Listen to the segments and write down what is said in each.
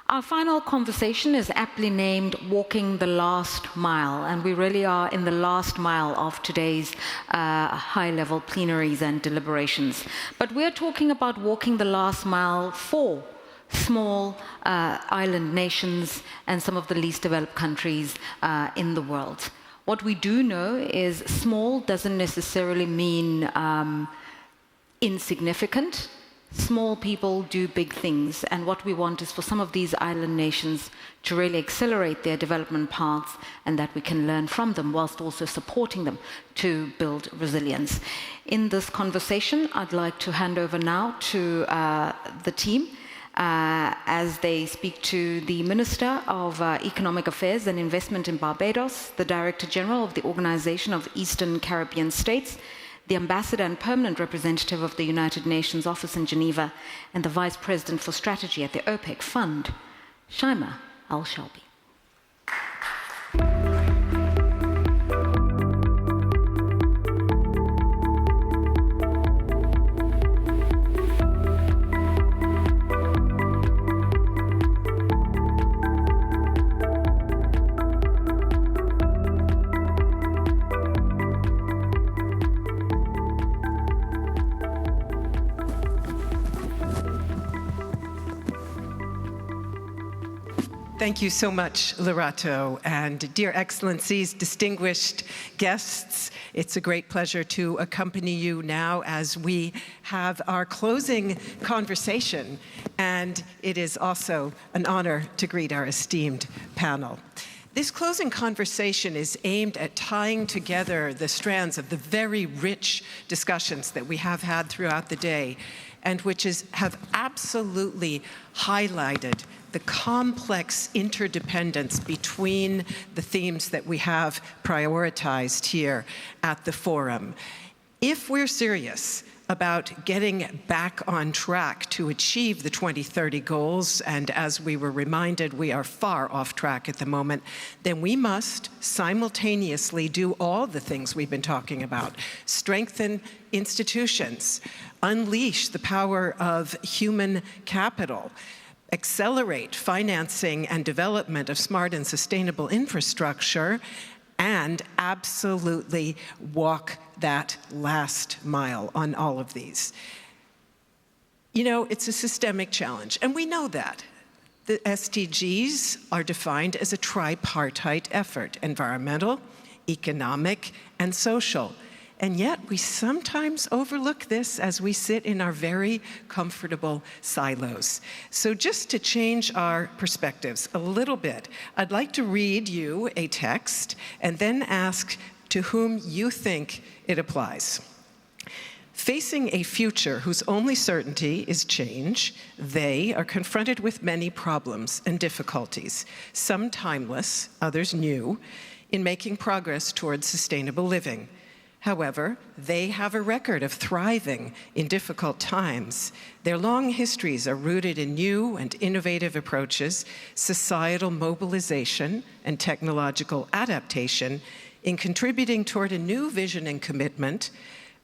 Our final conversation is aptly named Walking the Last Mile, and we really are in the last mile of today's high-level plenaries and deliberations. But we're talking about walking the last mile for small island nations and some of the least developed countries in the world. What we do know is small doesn't necessarily mean insignificant. Small people do big things, and what we want is for some of these island nations to really accelerate their development paths, and that we can learn from them whilst also supporting them to build resilience. In this conversation, I'd like to hand over now to the team as they speak to the Minister of Economic Affairs and Investment in Barbados, the Director General of the Organization of Eastern Caribbean States, the Ambassador and Permanent Representative of the United Nations Office in Geneva, and the Vice President for Strategy at the OPEC Fund, Shaimaa Al-Sheiby. Thank you so much, Lerato, and dear Excellencies, distinguished guests. It's a great pleasure to accompany you now as we have our closing conversation, and it is also an honor to greet our esteemed panel. This closing conversation is aimed at tying together the strands of the very rich discussions that we have had throughout the day, and which have absolutely highlighted the complex interdependence between the themes that we have prioritized here at the forum. If we're serious about getting back on track to achieve the 2030 goals, and as we were reminded, we are far off track at the moment, then we must simultaneously do all the things we've been talking about. Strengthen institutions, unleash the power of human capital, accelerate financing and development of smart and sustainable infrastructure, and absolutely walk that last mile on all of these. You know, it's a systemic challenge, and we know that. The SDGs are defined as a tripartite effort: environmental, economic, and social. And yet we sometimes overlook this as we sit in our very comfortable silos. So just to change our perspectives a little bit, I'd like to read you a text and then ask to whom you think it applies. Facing a future whose only certainty is change, they are confronted with many problems and difficulties, some timeless, others new, in making progress towards sustainable living. However, they have a record of thriving in difficult times. Their long histories are rooted in new and innovative approaches, societal mobilization, and technological adaptation in contributing toward a new vision and commitment.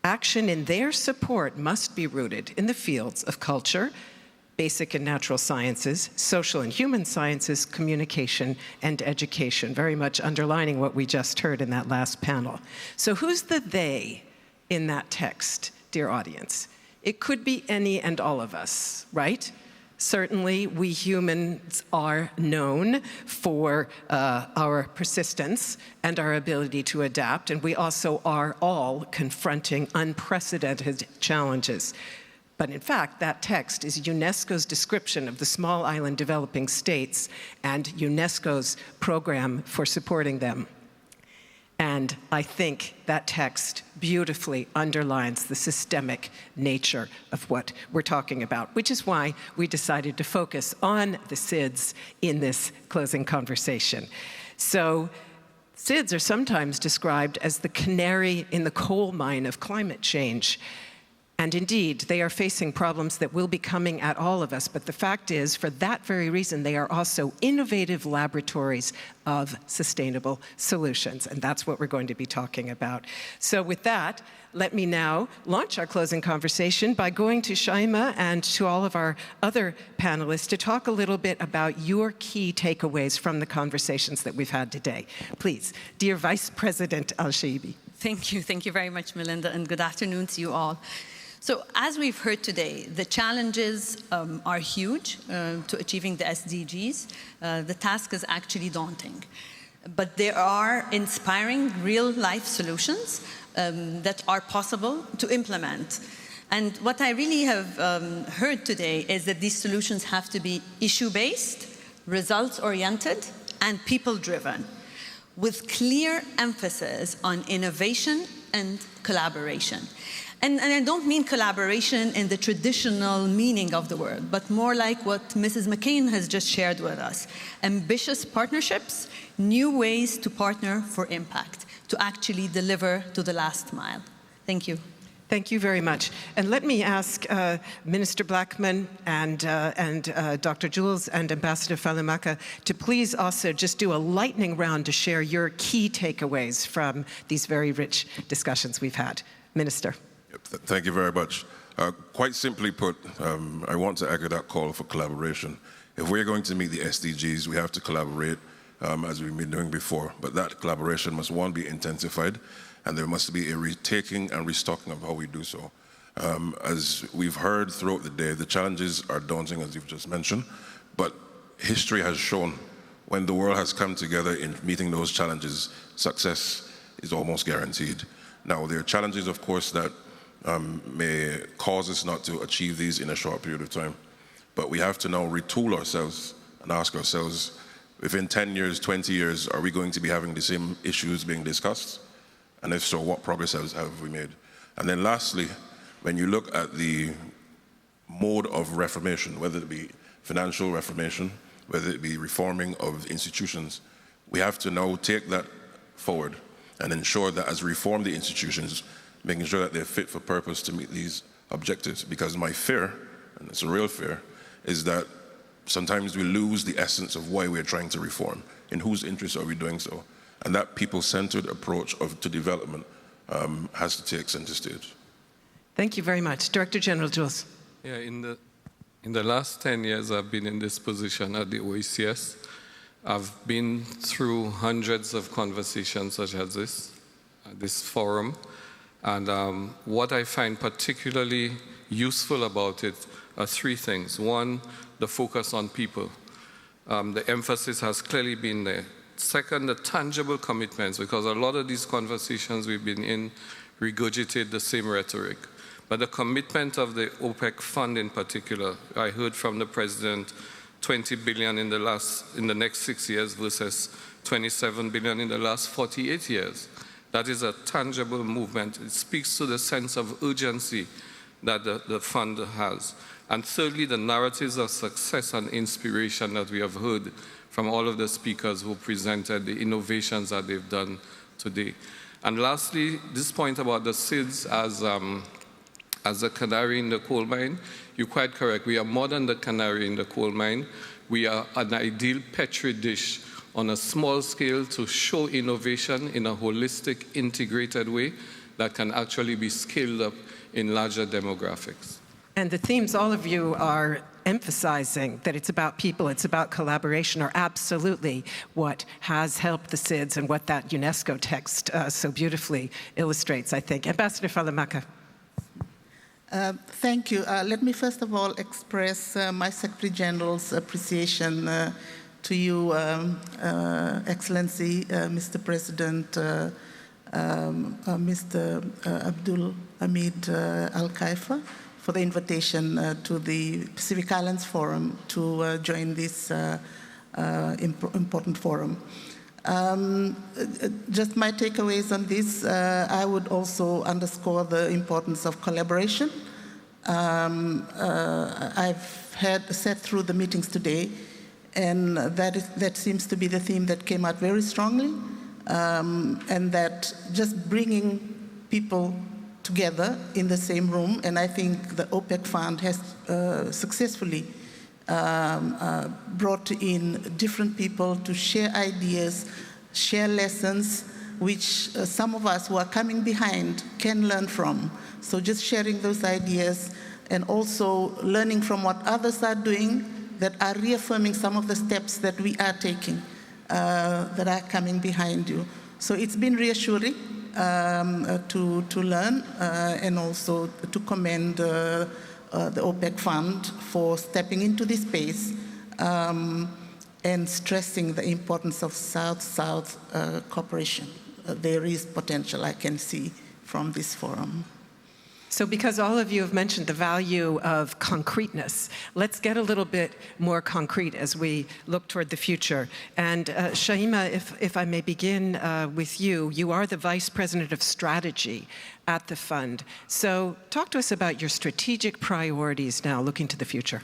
Action in their support must be rooted in the fields of culture, basic and natural sciences, social and human sciences, communication, and education, very much underlining what we just heard in that last panel. So who's the they in that text, dear audience? It could be any and all of us, right? Certainly, we humans are known for our persistence and our ability to adapt, and we also are all confronting unprecedented challenges. But in fact, that text is UNESCO's description of the small island developing states and UNESCO's program for supporting them. And I think that text beautifully underlines the systemic nature of what we're talking about, which is why we decided to focus on the SIDS in this closing conversation. So SIDS are sometimes described as the canary in the coal mine of climate change. And indeed, they are facing problems that will be coming at all of us. But the fact is, for that very reason, they are also innovative laboratories of sustainable solutions. And that's what we're going to be talking about. So with that, let me now launch our closing conversation by going to Shaimaa and to all of our other panelists to talk a little bit about your key takeaways from the conversations that we've had today. Please, dear Vice President Al-Sheiby. Thank you very much, Melinda, and good afternoon to you all. So as we've heard today, the challenges are huge to achieving the SDGs. The task is actually daunting. But there are inspiring real-life solutions that are possible to implement. And what I really have heard today is that these solutions have to be issue-based, results-oriented, and people-driven, with clear emphasis on innovation and collaboration. And I don't mean collaboration in the traditional meaning of the word, but more like what Mrs. McCain has just shared with us. Ambitious partnerships, new ways to partner for impact, to actually deliver to the last mile. Thank you. Thank you very much. And let me ask Minister Blackman and Dr. Jules and Ambassador Falemaka to please also just do a lightning round to share your key takeaways from these very rich discussions we've had. Minister. Thank you very much. Quite simply put, I want to echo that call for collaboration. If we're going to meet the SDGs, we have to collaborate as we've been doing before. But that collaboration must, one, be intensified, and there must be a retaking and restocking of how we do so. As we've heard throughout the day, the challenges are daunting, as you've just mentioned, but history has shown when the world has come together in meeting those challenges, success is almost guaranteed. Now, there are challenges, of course, that may cause us not to achieve these in a short period of time. But we have to now retool ourselves and ask ourselves, within 10 years, 20 years, are we going to be having the same issues being discussed? And if so, what progress have we made? And then lastly, when you look at the mode of reformation, whether it be financial reformation, whether it be reforming of institutions, we have to now take that forward and ensure that as we reform the institutions, making sure that they're fit for purpose to meet these objectives. Because my fear, and it's a real fear, is that sometimes we lose the essence of why we're trying to reform. In whose interest are we doing so? And that people-centered approach to development has to take center stage. Thank you very much. Director General Jules. Yeah, in the last 10 years I've been in this position at the OECS. I've been through hundreds of conversations such as this forum. And what I find particularly useful about it are three things. One, the focus on people. The emphasis has clearly been there. Second, the tangible commitments, because a lot of these conversations we've been in regurgitate the same rhetoric. But the commitment of the OPEC Fund in particular, I heard from the President, 20 billion in the next 6 years versus 27 billion in the last 48 years. That is a tangible movement. It speaks to the sense of urgency that the fund has. And thirdly, the narratives of success and inspiration that we have heard from all of the speakers who presented the innovations that they've done today. And lastly, this point about the SIDS as a canary in the coal mine, you're quite correct. We are more than the canary in the coal mine. We are an ideal petri dish on a small scale to show innovation in a holistic, integrated way that can actually be scaled up in larger demographics. And the themes all of you are emphasizing, that it's about people, it's about collaboration, are absolutely what has helped the SIDS and what that UNESCO text so beautifully illustrates, I think. Ambassador Falemaka. Thank you. Let me first of all express my Secretary General's appreciation to you, Excellency, Mr. President, Mr. Abdul Hamid Al-Khalifa, for the invitation to the Pacific Islands Forum to join this important forum. Just my takeaways on this, I would also underscore the importance of collaboration. I've sat through the meetings today, and that seems to be the theme that came out very strongly, and that just bringing people together in the same room, and I think the OPEC Fund has successfully brought in different people to share ideas, share lessons, which some of us who are coming behind can learn from. So just sharing those ideas and also learning from what others are doing that are reaffirming some of the steps that we are taking that are coming behind you. So it's been reassuring to learn and also to commend the OPEC Fund for stepping into this space and stressing the importance of South-South cooperation. There is potential I can see from this forum. So because all of you have mentioned the value of concreteness, let's get a little bit more concrete as we look toward the future. And Shaimaa, if I may begin with you, you are the Vice President of Strategy at the Fund. So talk to us about your strategic priorities now, looking to the future.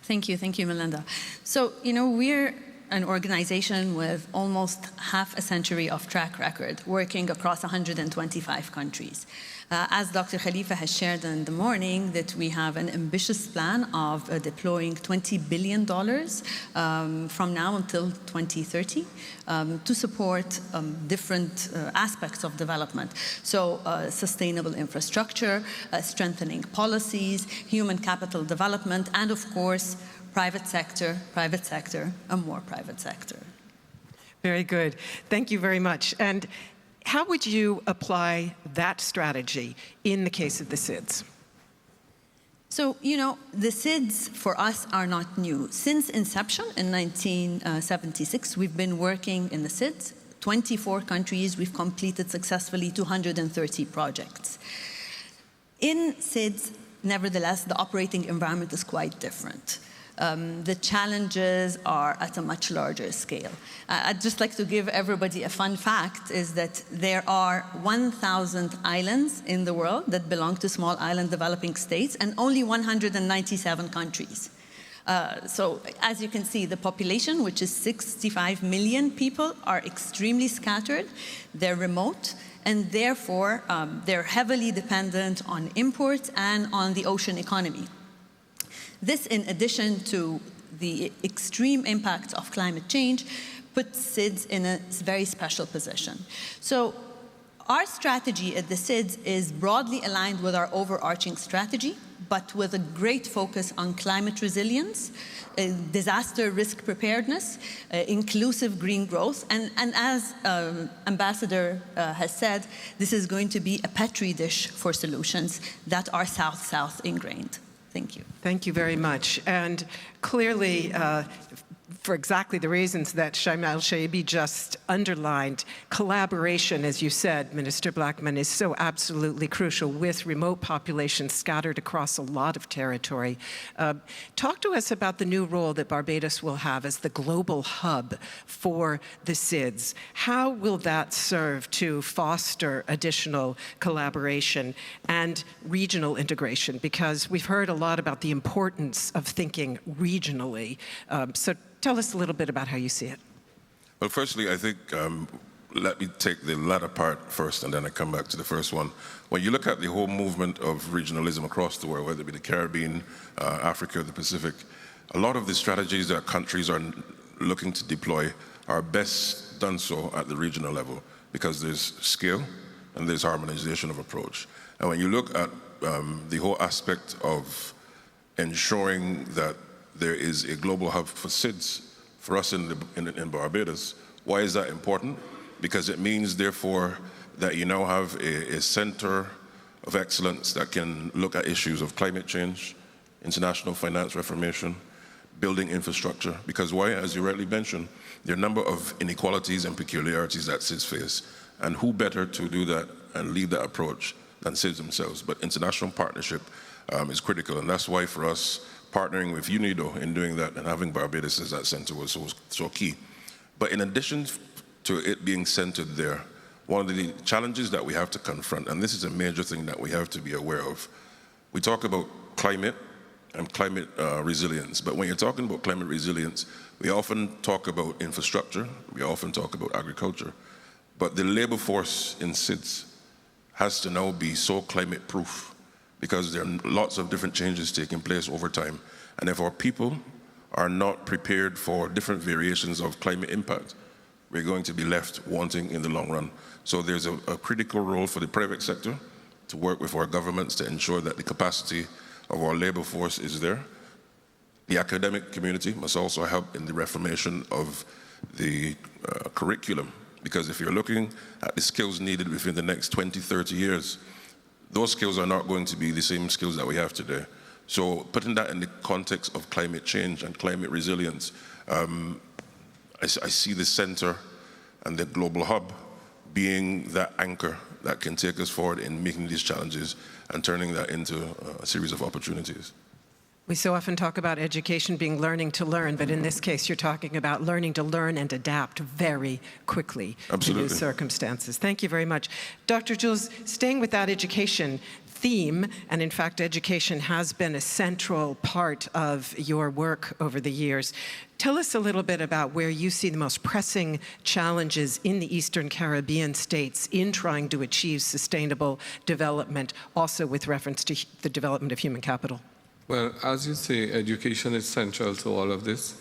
Thank you, Melinda. So, we're an organization with almost half a century of track record, working across 125 countries. As Dr. Khalifa has shared in the morning, that we have an ambitious plan of deploying $20 billion from now until 2030 to support different aspects of development. So sustainable infrastructure, strengthening policies, human capital development, and of course, private sector, and more private sector. Very good. Thank you very much. And how would you apply that strategy in the case of the SIDS? So, the SIDS for us are not new. Since inception in 1976, we've been working in the SIDS. 24 countries, we've completed successfully 230 projects. In SIDS, nevertheless, the operating environment is quite different. The challenges are at a much larger scale. I'd just like to give everybody a fun fact, is that there are 1,000 islands in the world that belong to small island developing states and only 197 countries. So as you can see, the population, which is 65 million people, are extremely scattered, they're remote, and therefore they're heavily dependent on imports and on the ocean economy. This, in addition to the extreme impacts of climate change, puts SIDS in a very special position. So our strategy at the SIDS is broadly aligned with our overarching strategy, but with a great focus on climate resilience, disaster risk preparedness, inclusive green growth, and as Ambassador has said, this is going to be a petri dish for solutions that are South-South ingrained. Thank you. Thank you very much. And clearly, for exactly the reasons that Shaimaa Al-Sheiby just underlined, collaboration, as you said, Minister Blackman, is so absolutely crucial with remote populations scattered across a lot of territory. Talk to us about the new role that Barbados will have as the global hub for the SIDS. How will that serve to foster additional collaboration and regional integration? Because we've heard a lot about the importance of thinking regionally. So tell us a little bit about how you see it. Well, firstly, I think, let me take the latter part first, and then I come back to the first one. When you look at the whole movement of regionalism across the world, whether it be the Caribbean, Africa, the Pacific, a lot of the strategies that countries are looking to deploy are best done so at the regional level, because there's scale and there's harmonization of approach. And when you look at the whole aspect of ensuring that there is a global hub for SIDS for us in Barbados. Why is that important? Because it means, therefore, that you now have a center of excellence that can look at issues of climate change, international finance reformation, building infrastructure. Because why? As you rightly mentioned, there are a number of inequalities and peculiarities that SIDS face. And who better to do that and lead that approach than SIDS themselves? But international partnership is critical, and that's why for us, partnering with UNIDO in doing that and having Barbados as that center was so key. But in addition to it being centered there, one of the challenges that we have to confront, and this is a major thing that we have to be aware of, we talk about climate and climate resilience, but when you're talking about climate resilience, we often talk about infrastructure, we often talk about agriculture, but the labor force in SIDS has to now be so climate proof, because there are lots of different changes taking place over time. And if our people are not prepared for different variations of climate impact, we're going to be left wanting in the long run. So there's a critical role for the private sector to work with our governments to ensure that the capacity of our labor force is there. The academic community must also help in the reformation of the curriculum, because if you're looking at the skills needed within the next 20, 30 years, those skills are not going to be the same skills that we have today. So putting that in the context of climate change and climate resilience, I see the center and the global hub being that anchor that can take us forward in meeting these challenges and turning that into a series of opportunities. We so often talk about education being learning to learn, but in this case, you're talking about learning to learn and adapt very quickly to new circumstances. Thank you very much. Dr. Jules, staying with that education theme, and in fact, education has been a central part of your work over the years. Tell us a little bit about where you see the most pressing challenges in the Eastern Caribbean states in trying to achieve sustainable development, also with reference to the development of human capital. Well, as you say, education is central to all of this.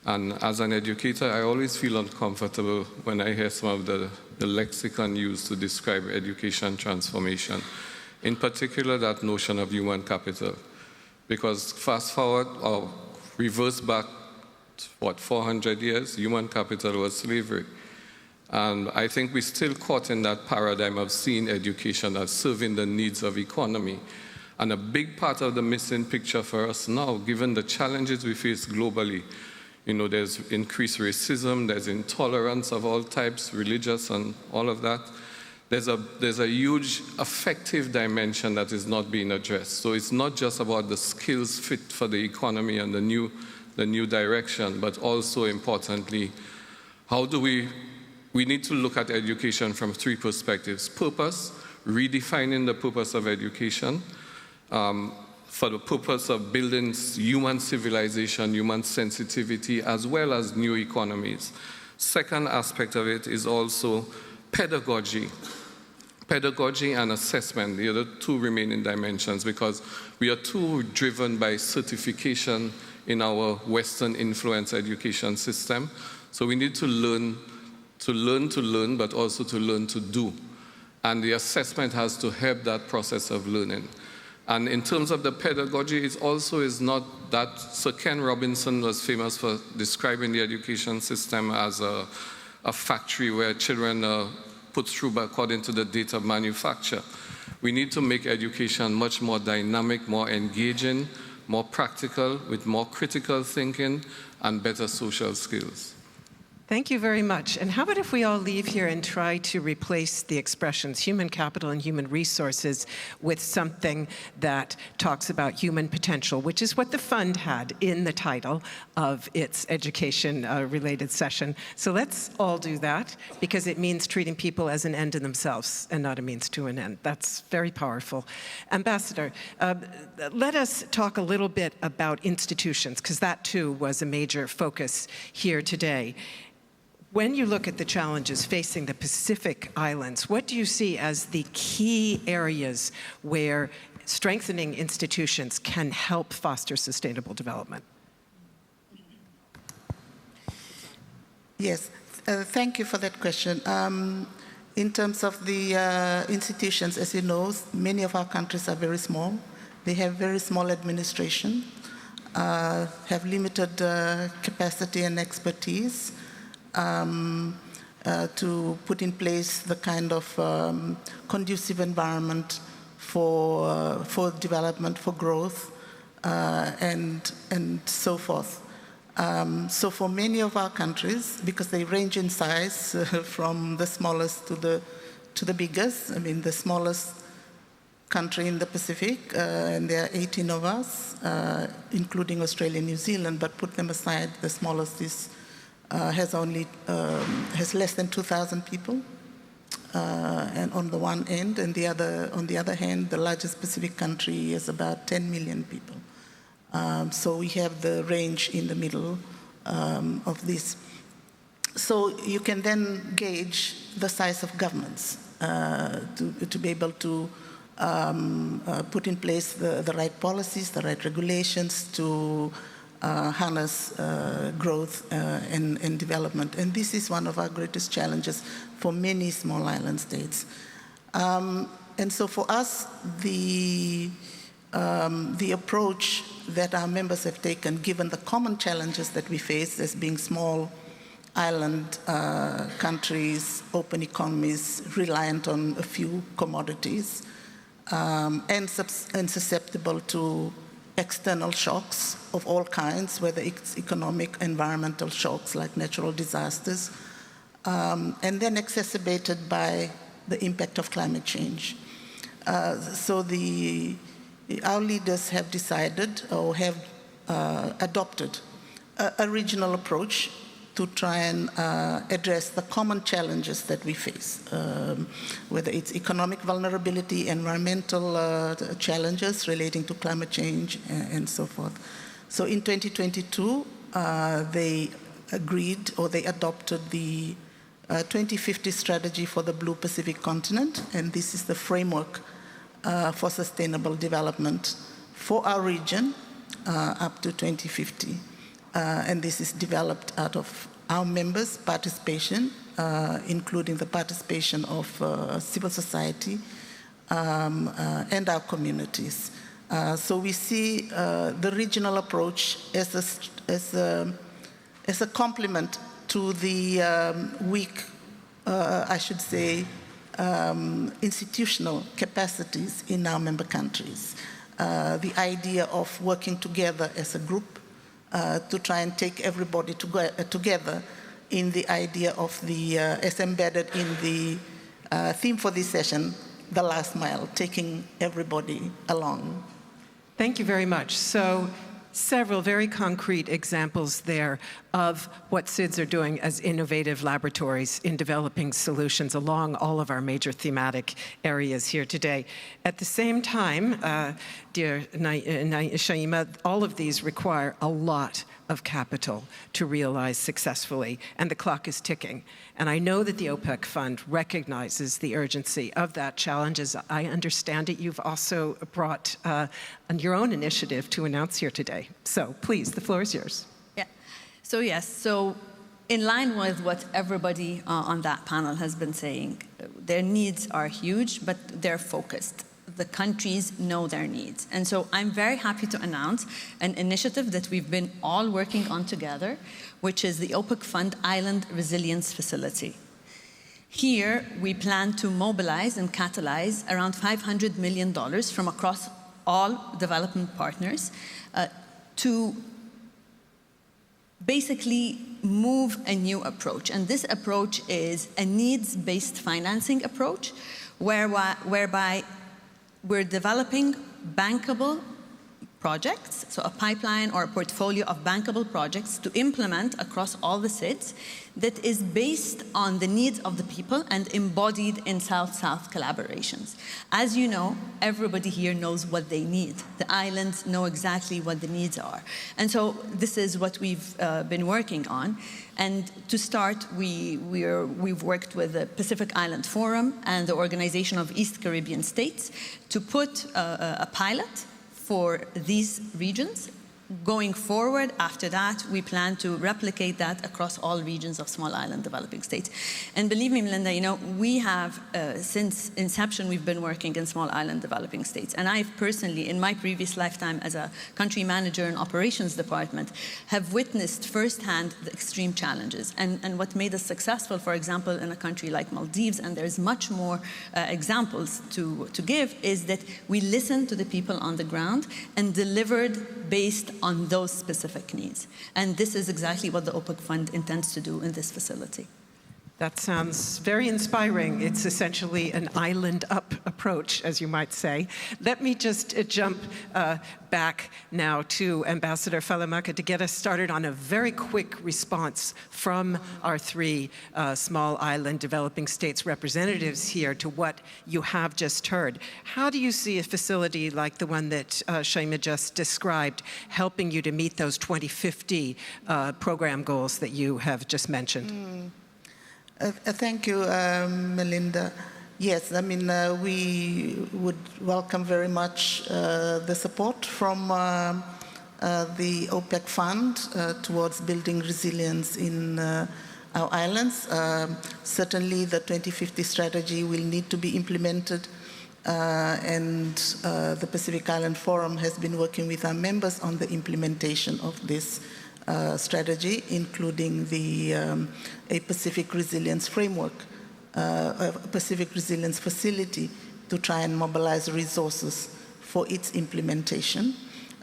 And as an educator, I always feel uncomfortable when I hear some of the lexicon used to describe education transformation. In particular, that notion of human capital. Because fast forward or reverse back, 400 years, human capital was slavery. And I think we're still caught in that paradigm of seeing education as serving the needs of economy. And a big part of the missing picture for us now, given the challenges we face globally, there's increased racism, there's intolerance of all types, religious and all of that. There's a huge affective dimension that is not being addressed. So it's not just about the skills fit for the economy and the new direction, but also importantly, how do we need to look at education from three perspectives. Purpose, redefining the purpose of education, for the purpose of building human civilization, human sensitivity, as well as new economies. Second aspect of it is also pedagogy. Pedagogy and assessment, the other two remaining dimensions, because we are too driven by certification in our Western influence education system. So we need to learn, but also to learn to do. And the assessment has to help that process of learning. And in terms of the pedagogy, it also is not that Sir Ken Robinson was famous for describing the education system as a factory where children are put through according to the date of manufacture. We need to make education much more dynamic, more engaging, more practical, with more critical thinking and better social skills. Thank you very much. And how about if we all leave here and try to replace the expressions human capital and human resources with something that talks about human potential, which is what the fund had in the title of its education-related session. So let's all do that, because it means treating people as an end in themselves and not a means to an end. That's very powerful. Ambassador, let us talk a little bit about institutions, because that too was a major focus here today. When you look at the challenges facing the Pacific Islands, what do you see as the key areas where strengthening institutions can help foster sustainable development? Yes, thank you for that question. In terms of the institutions, as you know, many of our countries are very small. They have very small administration, have limited capacity and expertise. To put in place the kind of conducive environment for development, for growth, and so forth. So for many of our countries, because they range in size from the smallest to the biggest, I mean the smallest country in the Pacific, and there are 18 of us, including Australia and New Zealand, but put them aside, the smallest is has less than 2,000 people, and on the one end, and on the other hand, the largest Pacific country is about 10 million people. So we have the range in the middle of this. So you can then gauge the size of governments. to be able to put in place the right policies, the right regulations to harness growth and development. And this is one of our greatest challenges for many small island states. And so for us, the approach that our members have taken, given the common challenges that we face as being small island countries, open economies, reliant on a few commodities, and susceptible to external shocks of all kinds, whether it's economic, environmental shocks like natural disasters, and then exacerbated by the impact of climate change. So our leaders have decided or have adopted a regional approach to try and address the common challenges that we face, whether it's economic vulnerability, environmental challenges relating to climate change, and so forth. So in 2022, they agreed or they adopted the 2050 strategy for the Blue Pacific continent, and this is the framework for sustainable development for our region up to 2050. And this is developed out of our members' participation, including the participation of civil society and our communities. So we see the regional approach as a complement to the weak, I should say, institutional capacities in our member countries. The idea of working together as a group to try and take everybody together in the idea of as embedded in the theme for this session, the last mile, taking everybody along. Thank you very much. So several very concrete examples there of what SIDS are doing as innovative laboratories in developing solutions along all of our major thematic areas here today. At the same time, dear Shaimaa, all of these require a lot of capital to realize successfully, and the clock is ticking. And I know that the OPEC Fund recognizes the urgency of that challenge. As I understand it, you've also brought your own initiative to announce here today. So please, the floor is yours. Yeah. So yes, so in line with what everybody on that panel has been saying, their needs are huge, but they're focused. The countries know their needs. And so I'm very happy to announce an initiative that we've been all working on together, which is the OPEC Fund Island Resilience Facility. Here, we plan to mobilize and catalyze around $500 million from across all development partners to basically move a new approach. And this approach is a needs-based financing approach, whereby we're developing bankable projects, so a pipeline or a portfolio of bankable projects to implement across all the SIDS that is based on the needs of the people and embodied in South-South collaborations. As you know, everybody here knows what they need. The islands know exactly what the needs are. And so this is what we've been working on. And to start, we've worked with the Pacific Island Forum and the Organization of East Caribbean States to put a pilot for these regions. Going forward, after that, we plan to replicate that across all regions of small island developing states. And believe me, Melinda, you know, we have, since inception, we've been working in small island developing states. And I've personally, in my previous lifetime as a country manager in operations department, have witnessed firsthand the extreme challenges. And what made us successful, for example, in a country like Maldives, and there's much more examples to give, is that we listened to the people on the ground and delivered based on those specific needs. And this is exactly what the OPEC Fund intends to do in this facility. That sounds very inspiring. It's essentially an island-up approach, as you might say. Let me just jump back now to Ambassador Falemaka to get us started on a very quick response from our three small island developing states representatives here to what you have just heard. How do you see a facility like the one that Shaimaa just described helping you to meet those 2050 program goals that you have just mentioned? Thank you, Melinda. Yes, I mean, we would welcome very much the support from the OPEC Fund towards building resilience in our islands. Certainly the 2050 strategy will need to be implemented, and the Pacific Island Forum has been working with our members on the implementation of this strategy, including a Pacific Resilience Framework, a Pacific Resilience Facility to try and mobilize resources for its implementation.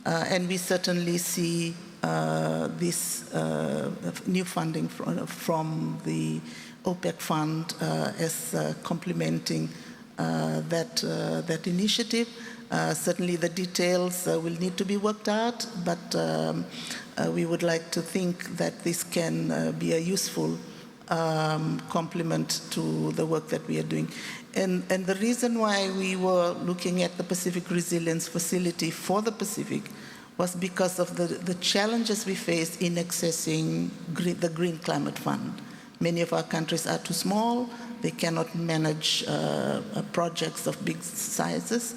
And we certainly see this new funding from the OPEC Fund as complementing that initiative. Certainly the details will need to be worked out, but we would like to think that this can be a useful complement to the work that we are doing. And the reason why we were looking at the Pacific Resilience Facility for the Pacific was because of the challenges we face in accessing the Green Climate Fund. Many of our countries are too small. They cannot manage projects of big sizes,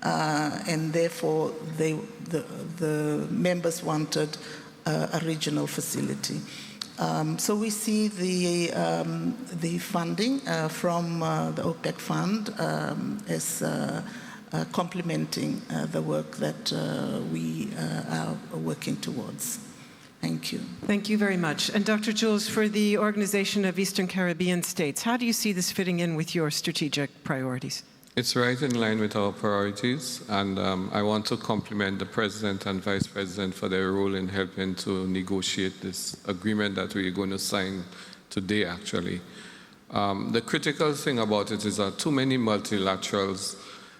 and therefore the members wanted a regional facility. So we see the funding from the OPEC Fund as complementing the work that we are working towards. Thank you. Thank you very much. And Dr. Jules, for the Organization of Eastern Caribbean States, how do you see this fitting in with your strategic priorities? It's right in line with our priorities, and I want to compliment the President and Vice President for their role in helping to negotiate this agreement that we're going to sign today, actually. The critical thing about it is that too many multilaterals,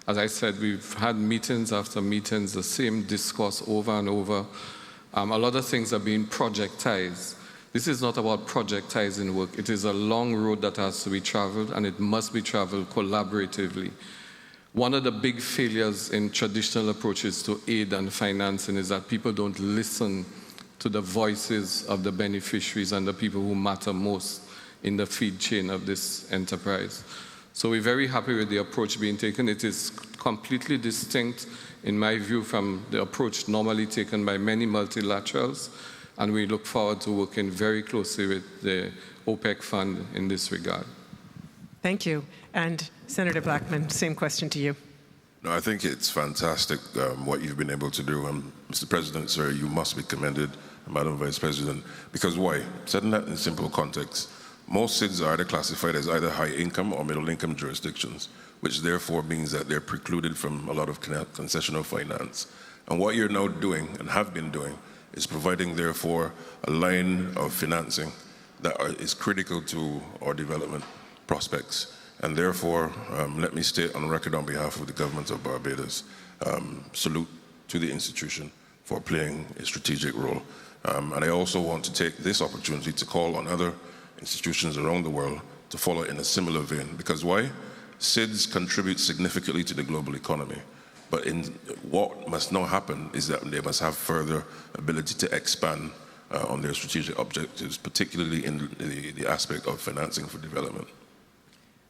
as I said, we've had meetings after meetings, the same discourse over and over. A lot of things are being projectized. This is not about projectizing work. It is a long road that has to be traveled, and it must be traveled collaboratively. One of the big failures in traditional approaches to aid and financing is that people don't listen to the voices of the beneficiaries and the people who matter most in the feed chain of this enterprise. So we're very happy with the approach being taken. It is completely distinct, in my view, from the approach normally taken by many multilaterals. And we look forward to working very closely with the OPEC Fund in this regard. Thank you. And Senator Blackman, same question to you. No, I think it's fantastic what you've been able to do. Mr. President, sir, you must be commended, Madam Vice President. Because why? Setting that in simple context, most SIDS are either classified as either high income or middle income jurisdictions, which therefore means that they're precluded from a lot of concessional finance. And what you're now doing and have been doing is providing, therefore, a line of financing that is critical to our development prospects. And therefore, let me state on record on behalf of the government of Barbados, salute to the institution for playing a strategic role. And I also want to take this opportunity to call on other institutions around the world to follow in a similar vein. Because why? SIDS contribute significantly to the global economy. But what must now happen is that they must have further ability to expand on their strategic objectives, particularly in the aspect of financing for development.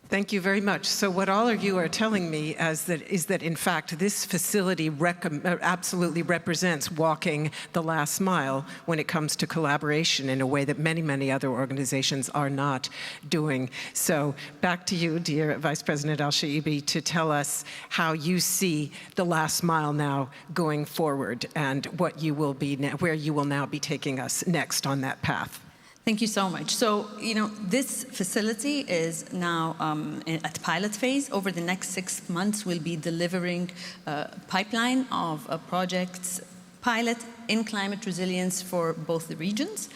Thank you very much. So what all of you are telling me is that in fact, this facility absolutely represents walking the last mile when it comes to collaboration in a way that many, many other organizations are not doing. So back to you, dear Vice President Al-Sheiby, to tell us how you see the last mile now going forward and what you will be, where you will now be taking us next on that path. Thank you so much. So, this facility is now at pilot phase. Over the next 6 months, we'll be delivering a pipeline of projects, pilot in climate resilience for both the regions.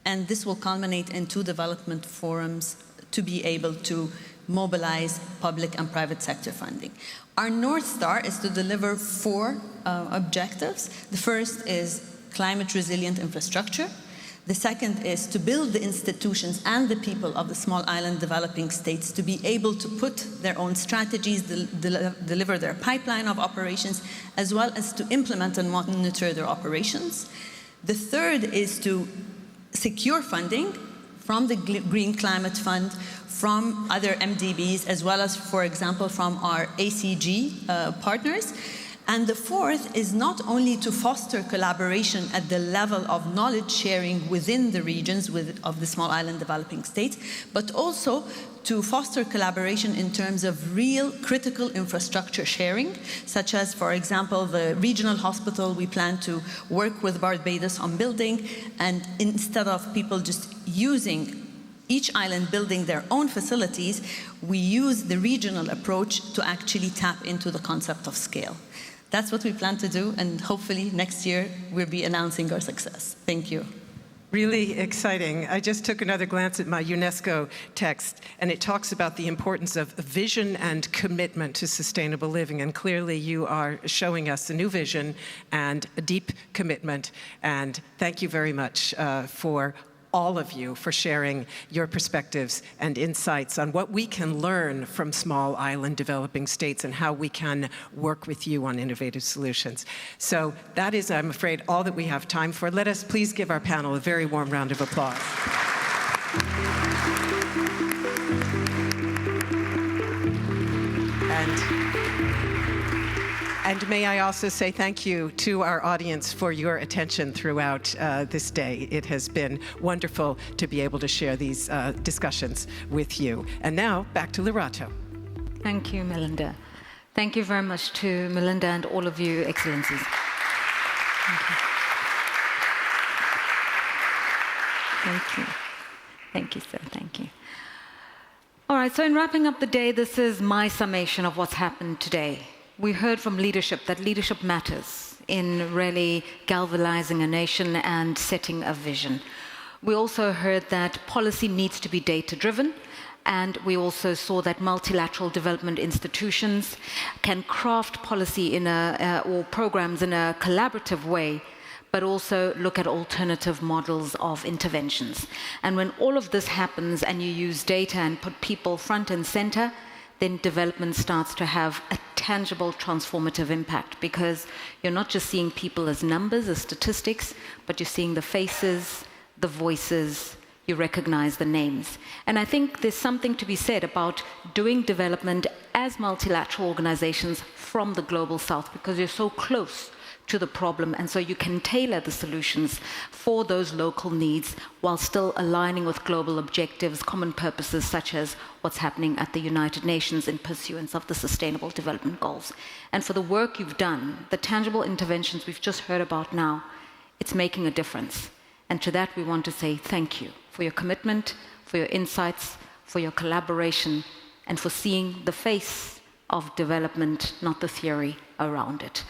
And this will culminate in 2 development forums to be able to mobilize public and private sector funding. Our North Star is to deliver 4 objectives. The first is climate resilient infrastructure. The second is to build the institutions and the people of the small island developing states to be able to put their own strategies, deliver their pipeline of operations, as well as to implement and monitor their operations. The third is to secure funding from the Green Climate Fund, from other MDBs, as well as, for example, from our ACG partners. And the fourth is not only to foster collaboration at the level of knowledge sharing within the regions of the small island developing states, but also to foster collaboration in terms of real critical infrastructure sharing, such as, for example, the regional hospital we plan to work with Barbados on building, and instead of people just using each island building their own facilities, we use the regional approach to actually tap into the concept of scale. That's what we plan to do, and hopefully next year we'll be announcing our success. Thank you. Really exciting. I just took another glance at my UNESCO text, and it talks about the importance of vision and commitment to sustainable living. And clearly you are showing us a new vision and a deep commitment. And thank you very much for all of you for sharing your perspectives and insights on what we can learn from small island developing states and how we can work with you on innovative solutions. So that is, I'm afraid, all that we have time for. Let us please give our panel a very warm round of applause. And may I also say thank you to our audience for your attention throughout this day. It has been wonderful to be able to share these discussions with you. And now, back to Lerato. Thank you, Melinda. Thank you very much to Melinda and all of you, Excellencies. Thank you. Thank you. Thank you, sir. Thank you. All right, so in wrapping up the day, this is my summation of what's happened today. We heard from leadership that leadership matters in really galvanizing a nation and setting a vision. We also heard that policy needs to be data-driven, and we also saw that multilateral development institutions can craft policy or programs in a collaborative way, but also look at alternative models of interventions. And when all of this happens and you use data and put people front and center, then development starts to have a tangible transformative impact, because you're not just seeing people as numbers, as statistics, but you're seeing the faces, the voices, you recognize the names. And I think there's something to be said about doing development as multilateral organizations from the global south, because you're so close to the problem, and so you can tailor the solutions for those local needs while still aligning with global objectives, common purposes, such as what's happening at the United Nations in pursuance of the Sustainable Development Goals. And for the work you've done, the tangible interventions we've just heard about now, it's making a difference. And to that we want to say thank you for your commitment, for your insights, for your collaboration, and for seeing the face of development, not the theory around it.